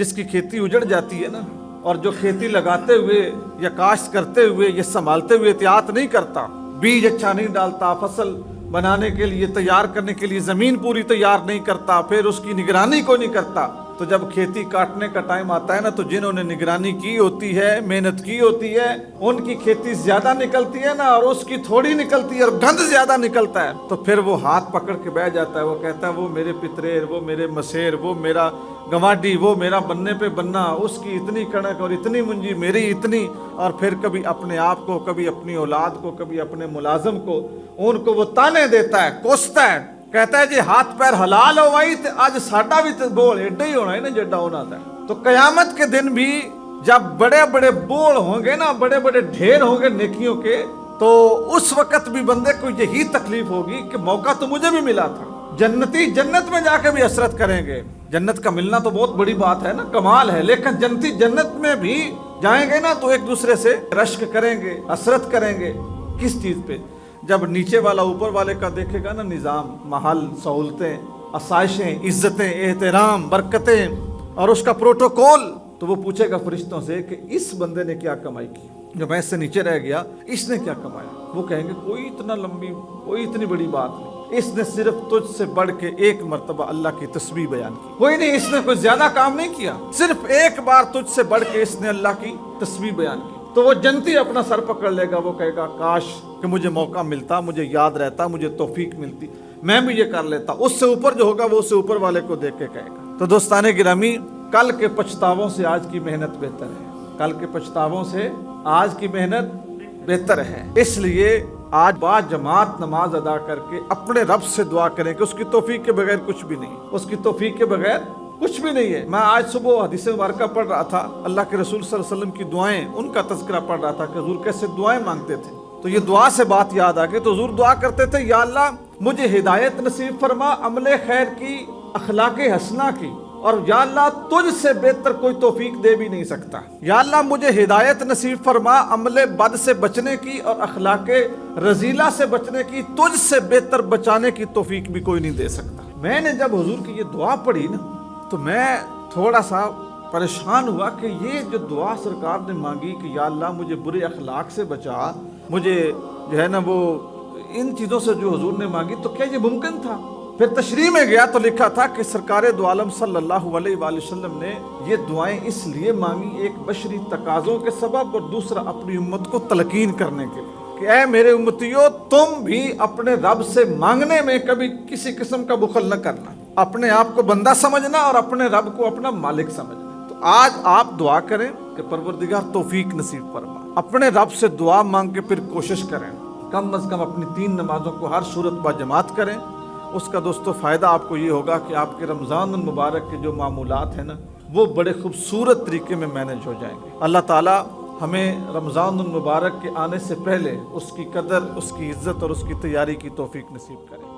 جس کی کھیتی اجڑ جاتی ہے نا، اور جو کھیتی لگاتے ہوئے یا کاشت کرتے ہوئے یا سنبھالتے ہوئے احتیاط نہیں کرتا، بیج اچھا نہیں ڈالتا، فصل بنانے کے لیے تیار کرنے کے لیے زمین پوری تیار نہیں کرتا، پھر اس کی نگرانی کو نہیں کرتا، تو جب کھیتی کاٹنے کا ٹائم آتا ہے نا، تو جنہوں نے نگرانی کی ہوتی ہے، محنت کی ہوتی ہے، ان کی کھیتی زیادہ نکلتی ہے نا، اور اس کی تھوڑی نکلتی ہے اور گند زیادہ نکلتا ہے، تو پھر وہ ہاتھ پکڑ کے بیٹھ جاتا ہے، وہ کہتا ہے وہ میرے پتریر، وہ میرے مسیر، وہ میرا گواڈی، وہ میرا بننے پہ بننا، اس کی اتنی کڑک اور اتنی منجی، میری اتنی، اور پھر کبھی اپنے آپ کو، کبھی اپنی اولاد کو، کبھی اپنے ملازم کو، ان کو وہ تانے دیتا ہے، کوستا ہے، کہتا ہے جی ہاتھ پیر حلال ہو گئی تو آج ساڈا بھی تو بول ایڈا ہی ہونا ہے نا جڈا ہونا تھا۔ تو قیامت کے دن بھی جب بڑے بڑے بول ہوں گے نا، بڑے بڑے ڈھیر ہوں گے نیکیوں کے، تو اس وقت بھی بندے کو یہی تکلیف ہوگی کہ موقع تو مجھے بھی ملا تھا۔ جنتی جنت میں جا کے بھی حسرت کریں گے، جنت کا ملنا تو بہت بڑی بات ہے نا، کمال ہے، لیکن جنتی جنت میں بھی جائیں گے نا تو ایک دوسرے سے رشک کریں گے، حسرت کریں گے۔ کس چیز پہ؟ جب نیچے والا اوپر والے کا دیکھے گا نا نظام، محل، سہولتیں، آسائشیں، عزتیں، احترام، برکتیں اور اس کا پروٹوکول، تو وہ پوچھے گا فرشتوں سے کہ اس بندے نے کیا کمائی کی جو میں اس سے نیچے رہ گیا، اس نے کیا کمایا؟ وہ کہیں گے کوئی اتنا لمبی، کوئی اتنی بڑی بات نہیں، اس نے صرف تجھ سے بڑھ کے ایک مرتبہ اللہ کی تسبیح بیان کی، کوئی نہیں، اس نے کوئی زیادہ کام نہیں کیا، صرف ایک بار تجھ سے بڑھ کے اس نے اللہ کی تسبیح بیان کی۔ تو وہ جنتی اپنا سر پکڑ لے گا، وہ کہے گا کاش کہ مجھے موقع ملتا، مجھے یاد رہتا، مجھے توفیق ملتی، میں بھی یہ کر لیتا۔ اس سے اوپر جو ہوگا وہ اس سے اوپر والے کو دیکھ کے کہے گا۔ تو دوستان گرامی، کل کے پچھتاووں سے آج کی محنت بہتر ہے، کل کے پچھتاووں سے آج کی محنت بہتر ہے، اس لیے آج با جماعت نماز ادا کر کے اپنے رب سے دعا کریں کہ اس کی توفیق کے بغیر کچھ بھی نہیں، اس کی توفیق کے بغیر کچھ بھی نہیں ہے۔ میں آج صبح حدیث مبارکہ پڑھ رہا تھا، اللہ کے رسول صلی اللہ علیہ وسلم کی دعائیں، ان کا تذکرہ پڑھ رہا تھا کہ حضور کیسے دعائیں مانگتے تھے، تو یہ دعا سے بات یاد آ گئی۔ تو حضور دعا کرتے تھے، یا اللہ مجھے ہدایت نصیب فرما عمل خیر کی، اخلاق حسنہ کی، اور یا اللہ تجھ سے بہتر کوئی توفیق دے بھی نہیں سکتا۔ یا اللہ مجھے ہدایت نصیب فرما عمل بد سے بچنے کی اور اخلاق رذیلہ سے بچنے کی، تجھ سے بہتر بچانے کی توفیق بھی کوئی نہیں دے سکتا۔ میں نے جب حضور کی یہ دعا پڑھی نا، تو میں تھوڑا سا پریشان ہوا کہ یہ جو دعا سرکار نے مانگی کہ یا اللہ مجھے برے اخلاق سے بچا، مجھے جو ہے نا وہ ان چیزوں سے جو حضور نے مانگی، تو کیا یہ ممکن تھا؟ پھر تشریح میں گیا تو لکھا تھا کہ سرکار دو عالم صلی اللہ علیہ وآلہ وسلم نے یہ دعائیں اس لیے مانگی، ایک بشری تقاضوں کے سبب، اور دوسرا اپنی امت کو تلقین کرنے کے لیے کہ اے میرے امتیوں، تم بھی اپنے رب سے مانگنے میں کبھی کسی قسم کا بخل نہ کرنا، اپنے آپ کو بندہ سمجھنا اور اپنے رب کو اپنا مالک سمجھنا۔ تو آج آپ دعا کریں کہ پروردگار توفیق نصیب فرما، اپنے رب سے دعا مانگ کے پھر کوشش کریں، کم از کم اپنی 3 نمازوں کو ہر صورت با جماعت کریں۔ اس کا دوستو فائدہ آپ کو یہ ہوگا کہ آپ کے رمضان المبارک کے جو معمولات ہیں نا، وہ بڑے خوبصورت طریقے میں مینج ہو جائیں گے۔ اللہ تعالیٰ ہمیں رمضان المبارک کے آنے سے پہلے اس کی قدر، اس کی عزت اور اس کی تیاری کی توفیق نصیب کرے۔